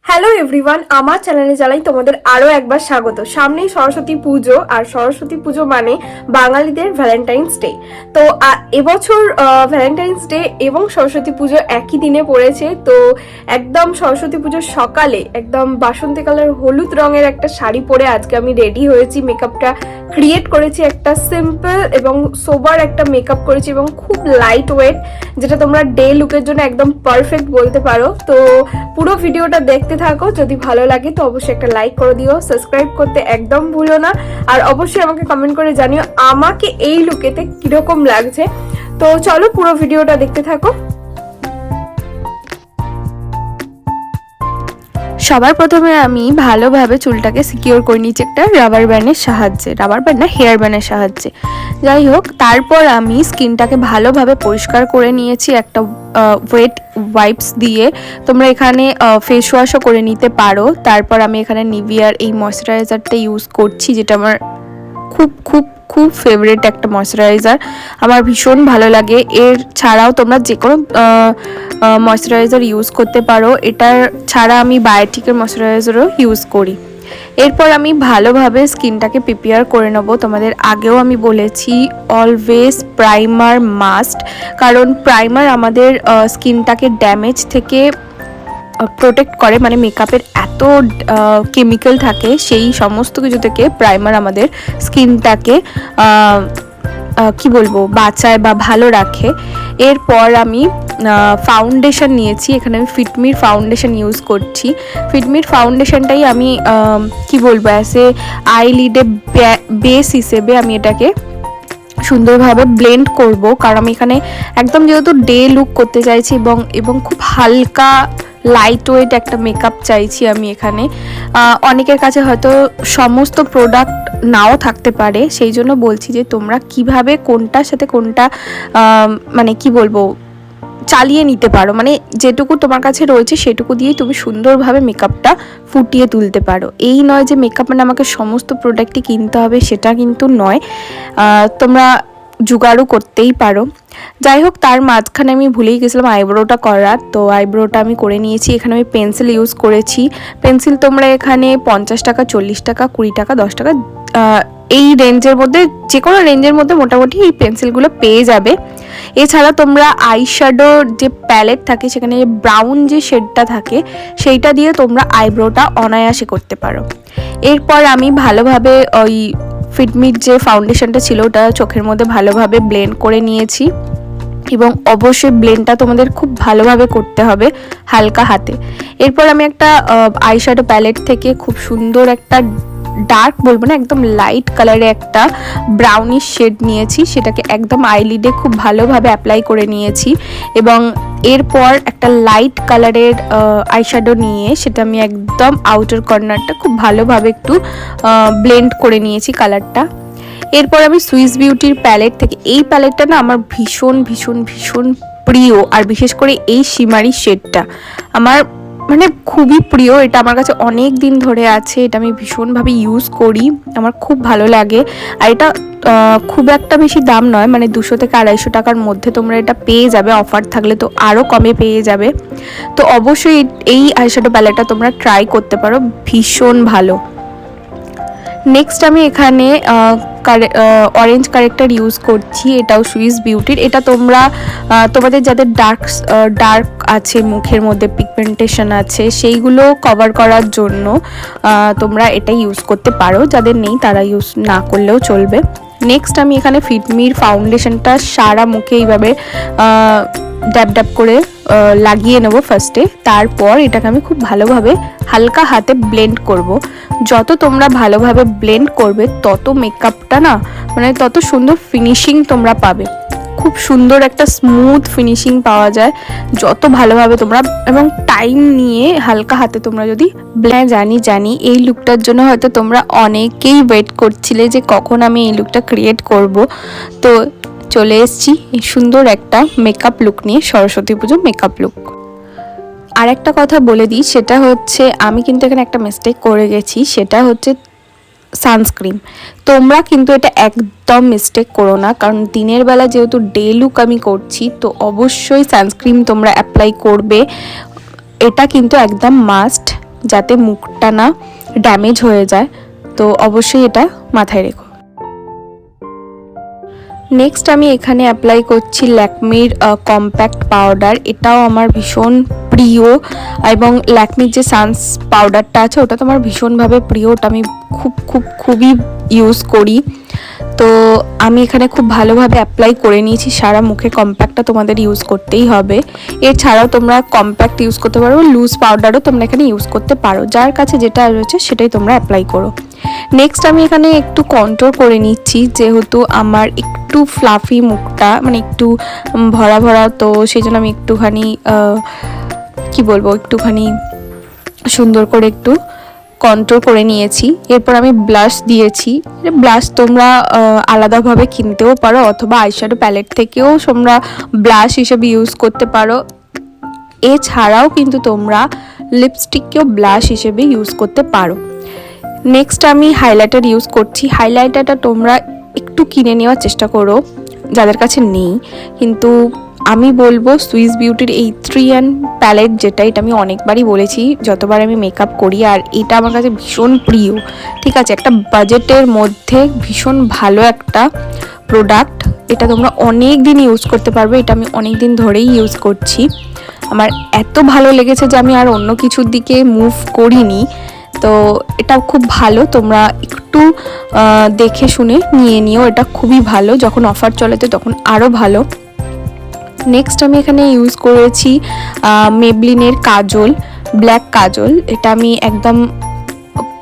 Hello everyone, আমার চ্যানেলে জানাই তোমাদের আরও একবার স্বাগত। সামনেই সরস্বতী পুজো, আর সরস্বতী পুজো মানে বাঙালিদের ভ্যালেন্টাইন্স ডে। তো এবছর ভ্যালেন্টাইন্স ডে এবং সরস্বতী পুজো একই দিনে পড়েছে। তো একদম সরস্বতী পুজোর সকালে একদম বাসন্তী কালার হলুদ রঙের একটা শাড়ি পরে আজকে আমি রেডি হয়েছি। মেকআপটা ক্রিয়েট করেছি, একটা সিম্পল এবং সোবার একটা মেকআপ করেছি এবং খুব লাইট ওয়েট, যেটা তোমরা ডে লুকের জন্য একদম পারফেক্ট বলতে পারো। তো পুরো ভিডিওটা দেখতে থাকো, যদি ভালো লাগে তো অবশ্যই একটা লাইক করে দিও, সাবস্ক্রাইব করতে একদম ভুলো না, আর অবশ্যই আমাকে কমেন্ট করে জানিও আমাকে এই লুকেতে কিরকম লাগছে। তো চলো পুরো ভিডিওটা দেখতে থাকো। সবার প্রথমে আমি ভালোভাবে চুলটাকে সিকিওর করে নিচ্ছি একটা রাবার ব্যান্ডের সাহায্যে, রাবার ব্যান্ড না, হেয়ার ব্যান্ডের সাহায্যে। যাই হোক, তারপর আমি স্কিনটাকে ভালোভাবে পরিষ্কার করে নিয়েছি একটা ওয়েট ওয়াইপস দিয়ে। তোমরা এখানে ফেস ওয়াশও করে নিতে পারো। তারপর আমি এখানে নিভিয়ার এই ময়শ্চারাইজারটা ইউজ করছি, যেটা আমার খুব খুব খুব ফেভারিট একটা ময়শ্চারাইজার, আমার ভীষণ ভালো লাগে। এর ছাড়াও তোমরা যে কোনো ময়শ্চারাইজার ইউজ করতে পারো, এটার ছাড়া আমি বায়োটিকের ময়শ্চারাইজারও ইউজ করি। এরপর আমি ভালোভাবে স্কিনটাকে প্রিপেয়ার করে নেবো। তোমাদের আগেও আমি বলেছি অলওয়েজ প্রাইমার মাস্ট, কারণ প্রাইমার আমাদের স্কিনটাকে ড্যামেজ থেকে প্রোটেক্ট করে। মানে মেকআপের এত কেমিক্যাল থাকে, সেই সমস্ত কিছু থেকে প্রাইমার আমাদের স্কিনটাকে কি বলবো বাঁচায় বা ভালো রাখে। এরপর আমি ফাউন্ডেশন নিয়েছি, এখানে আমি ফিটমির ফাউন্ডেশন ইউজ করছি। ফিটমির ফাউন্ডেশনটাই আমি কি বলবো অ্যাসে আইলিডে বেস হিসেবে আমি এটাকে সুন্দরভাবে ব্লেন্ড করব, কারণ আমি এখানে একদম যেহেতু ডে লুক করতে চাইছি এবং খুব হালকা লাইট ওয়েট একটা মেকআপ চাইছি আমি এখানে। অনেকের কাছে হয়তো সমস্ত প্রোডাক্ট নাও থাকতে পারে, সেই জন্য বলছি যে তোমরা কিভাবে কোনটার সাথে কোনটা মানে কি বলবো চালিয়ে নিতে পারো, মানে যেটুকু তোমার কাছে রয়েছে সেটুকু দিয়েই তুমি সুন্দরভাবে মেকআপটা ফুটিয়ে তুলতে পারো। এই নয় যে মেকআপ মানে আমাকে সমস্ত প্রোডাক্টই কিনতে হবে, সেটা কিন্তু নয়, তোমরা জোগাড়ও করতেই পারো। যাই হোক, তার মাঝখানে আমি ভুলেই গেছিলাম আইব্রোটা করার, তো আইব্রোটা আমি করে নিয়েছি। এখানে আমি পেন্সিল ইউজ করেছি। পেন্সিল তোমরা এখানে 50 টাকা, 40 টাকা, 20 টাকা, 10 টাকা এই রেঞ্জের মধ্যে, যে কোনো রেঞ্জের মধ্যে মোটামুটি এই পেন্সিলগুলো পেয়ে যাবে। এছাড়া তোমরা আইশ্যাডোর যে প্যালেট থাকে, সেখানে ব্রাউন যে শেডটা থাকে সেইটা দিয়ে তোমরা আইব্রোটা অনায়াসে করতে পারো। এরপর আমি ভালোভাবে ওই ফিটমির যে ফাউন্ডেশনটা ছিল ওটা চোখের মধ্যে ভালোভাবে ব্লেন্ড করে নিয়েছি, এবং অবশ্যই ব্লেন্ডটা তোমাদের খুব ভালোভাবে করতে হবে হালকা হাতে। এরপর আমি একটা আইশ্যাডো প্যালেট থেকে খুব সুন্দর একটা ডার্ক বলবো না, একদম লাইট কালারে একটা ব্রাউনিশ শেড নিয়েছি, সেটাকে একদম আইলিডে খুব ভালোভাবে অ্যাপ্লাই করে নিয়েছি। এবং এরপর একটা লাইট কালারের আইশ্যাডো নিয়ে সেটা আমি একদম আউটার কর্নারটা খুব ভালোভাবে একটু ব্লেন্ড করে নিয়েছি কালারটা। এরপর আমি সুইস বিউটির প্যালেট থেকে, এই প্যালেটটা না আমার ভীষণ ভীষণ ভীষণ প্রিয়, আর বিশেষ করে এই শিমারি শেডটা আমার মানে খুবই প্রিয়। এটা আমার কাছে অনেক দিন ধরে আছে, এটা আমি ভীষণভাবে ইউজ করি, আমার খুব ভালো লাগে। আর এটা খুব একটা বেশি দাম নয়, মানে 200 থেকে 250 টাকার মধ্যে তোমরা এটা পেয়ে যাবে, অফার থাকলে তো আরও কমে পেয়ে যাবে। তো অবশ্যই এই আইশ্যাডো প্যালেটটা তোমরা ট্রাই করতে পারো, ভীষণ ভালো। নেক্সট আমি এখানে অরেঞ্জ কারেক্টার ইউজ করছি, এটাও সুইস বিউটির। এটা তোমরা তোমাদের যাদের ডার্ক আছে, মুখের মধ্যে পিগমেন্টেশন আছে, সেইগুলো কভার করার জন্য তোমরা এটা ইউজ করতে পারো, যাদের নেই তারা ইউজ না করলেও চলবে। নেক্সট আমি এখানে ফিটমির ফাউন্ডেশনটা সারা মুখে এইভাবে ড্যাব ড্যাব করে লাগিয়ে নেবো ফার্স্টে। তারপর এটাকে আমি খুব ভালোভাবে হালকা হাতে ব্লেন্ড করব। যত তোমরা ভালোভাবে ব্লেন্ড করবে তত মেকআপটা না মানে তত সুন্দর ফিনিশিং তোমরা পাবে, খুব সুন্দর একটা স্মুথ ফিনিশিং পাওয়া যায় যত ভালোভাবে তোমরা এবং টাইম নিয়ে হালকা হাতে তোমরা যদি জানি এই লুকটার জন্য হয়তো তোমরা অনেকেই ওয়েট করছিলে যে কখন আমি এই লুকটা ক্রিয়েট করব। তো চলে এসেছি এই সুন্দর একটা মেকআপ লুক নিয়ে, সরস্বতী পুজো মেকআপ লুক। আর একটা কথা বলে দিই, সেটা হচ্ছে আমি কিন্তু এখানে একটা মিস্টেক করে গেছি, সেটা হচ্ছে সানস্ক্রিন। তোমরা কিন্তু এটা একদম মিস্টেক করো না, কারণ দিনের বেলা যেহেতু ডে লুক আমি করছি, তো অবশ্যই সানস্ক্রিন তোমরা অ্যাপ্লাই করবে, এটা কিন্তু একদম মাস্ট। যাতে মুখটা না ড্যামেজ হয়ে যায়, তো অবশ্যই এটা মাথায় রেখো। নেক্সট আমি এখানে অ্যাপ্লাই করছি ল্যাকমির কম্প্যাক্ট পাউডার। এটাও আমার ভীষণ প্রিয়, এবং ল্যাকমির যে সানস পাউডারটা আছে ওটা তো আমার ভীষণভাবে প্রিয়, ওটা আমি খুবই ইউজ করি। তো আমি এখানে খুব ভালোভাবে অ্যাপ্লাই করে নিয়েছি সারা মুখে। কম্প্যাক্টটা তোমাদের ইউজ করতেই হবে। এছাড়াও তোমরা কম্প্যাক্ট ইউজ করতে পারো, লুজ পাউডারও তোমরা এখানে ইউজ করতে পারো, যার কাছে যেটা রয়েছে সেটাই তোমরা অ্যাপ্লাই করো। নেক্সট আমি এখানে একটু কন্ট্রোল করে নিচ্ছি, যেহেতু আমার একটু ফ্লাফি মুখটা, মানে একটু ভরা ভরা, তো সেই জন্য আমি একটুখানি কি বলবো, একটুখানি সুন্দর করে একটু কন্ট্রোল করে নিয়েছি। এরপর আমি ব্লাশ দিয়েছি। ব্লাশ তোমরা আলাদাভাবে কিনতেও পারো, অথবা আইশ্যাডো প্যালেট থেকেও তোমরা ব্লাশ হিসেবে ইউজ করতে পারো। এছাড়াও কিন্তু তোমরা লিপস্টিককেও ব্লাশ হিসেবে ইউজ করতে পারো। নেক্সট আমি হাইলাইটার ইউজ করছি। হাইলাইটারটা তোমরা একটু কিনে নেওয়ার চেষ্টা করো যাদের কাছে নেই, কিন্তু আমি বলবো সুইস বিউটির এই 3 প্যালেট, যেটা এটা আমি অনেকবারই বলেছি যতবার আমি মেকআপ করি, আর এটা আমার কাছে ভীষণ প্রিয়। ঠিক আছে, একটা বাজেটের মধ্যে ভীষণ ভালো একটা প্রোডাক্ট। এটা তোমরা অনেক দিন ইউজ করতে পারবে, এটা আমি অনেক দিন ধরেই ইউজ করছি। আমার এত ভালো লেগেছে যে আমি আর অন্য কিছুর দিকে মুভ করিনি। তো এটা খুব ভালো, তোমরা একটু দেখে শুনে নিয়ে নিও, এটা খুবই ভালো। যখন অফার চলে তো তখন আরও ভালো। নেক্সট আমি এখানে ইউজ করেছি মেবলিনের কাজল, ব্ল্যাক কাজল। এটা আমি একদম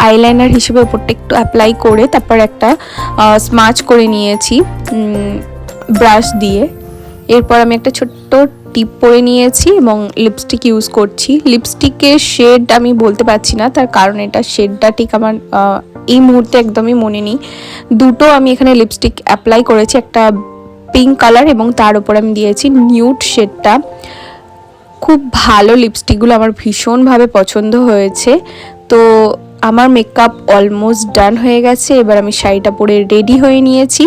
আইলাইনার হিসেবে উপরটা একটু অ্যাপ্লাই করে তারপর একটা স্মাচ করে নিয়েছি ব্রাশ দিয়ে। এরপর আমি একটা ছোট্ট টিপ পরে নিয়েছি এবং লিপস্টিক ইউজ করছি। লিপস্টিকের শেড আমি বলতে পারছি না, তার কারণ এটা শেডটা ঠিক আমার এই মুহূর্তে একদমই মনে নেই। দুটো আমি এখানে লিপস্টিক অ্যাপ্লাই করেছি, একটা পিঙ্ক কালার এবং তার উপর আমি দিয়েছি নিউড শেডটা। খুব ভালো লিপস্টিকগুলো, আমার ভীষণভাবে পছন্দ হয়েছে। তো আমার মেকআপ অলমোস্ট ডান হয়ে গেছে। এবার আমি শাড়িটা পরে রেডি হয়ে নিয়েছি।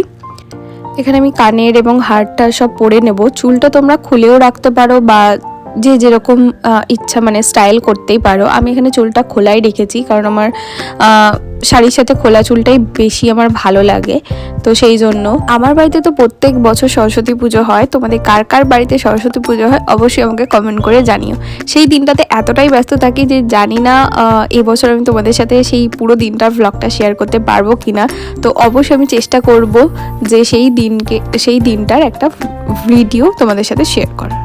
এখানে আমি কানের এবং হারটা সব পরে নেব। চুলটা তোমরা খুলেও রাখতে পারো বা যে যেরকম ইচ্ছা মানে স্টাইল করতেই পারো। আমি এখানে চুলটা খোলাই রেখেছি, কারণ আমার শাড়ির সাথে খোলা চুলটাই বেশি আমার ভালো লাগে। তো সেই জন্য আমার বাড়িতে তো প্রত্যেক বছর সরস্বতী পুজো হয়। তোমাদের কার কার বাড়িতে সরস্বতী পুজো হয় অবশ্যই আমাকে কমেন্ট করে জানিও। সেই দিনটাতে এতটাই ব্যস্ত থাকি যে জানি না এবছর আমি তোমাদের সাথে সেই পুরো দিনটার ভ্লগটা শেয়ার করতে পারবো কিনা। তো অবশ্যই আমি চেষ্টা করব যে সেই দিনটার একটা ভিডিও তোমাদের সাথে শেয়ার করার।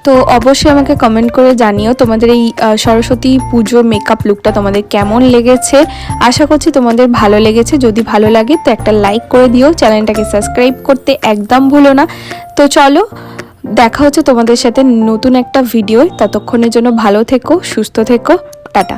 তো অবশ্যই আমাকে কমেন্ট করে জানিও তোমাদের এই সরস্বতী পুজো মেকআপ লুকটা তোমাদের কেমন লেগেছে। আশা করছি তোমাদের ভালো লেগেছে। যদি ভালো লাগে তো একটা লাইক করে দিও, চ্যানেলটাকে সাবস্ক্রাইব করতে একদম ভুলো না। তো চলো, দেখা হচ্ছে তোমাদের সাথে নতুন একটা ভিডিও। ততক্ষণের জন্য ভালো থেকো, সুস্থ থেকো, টাটা।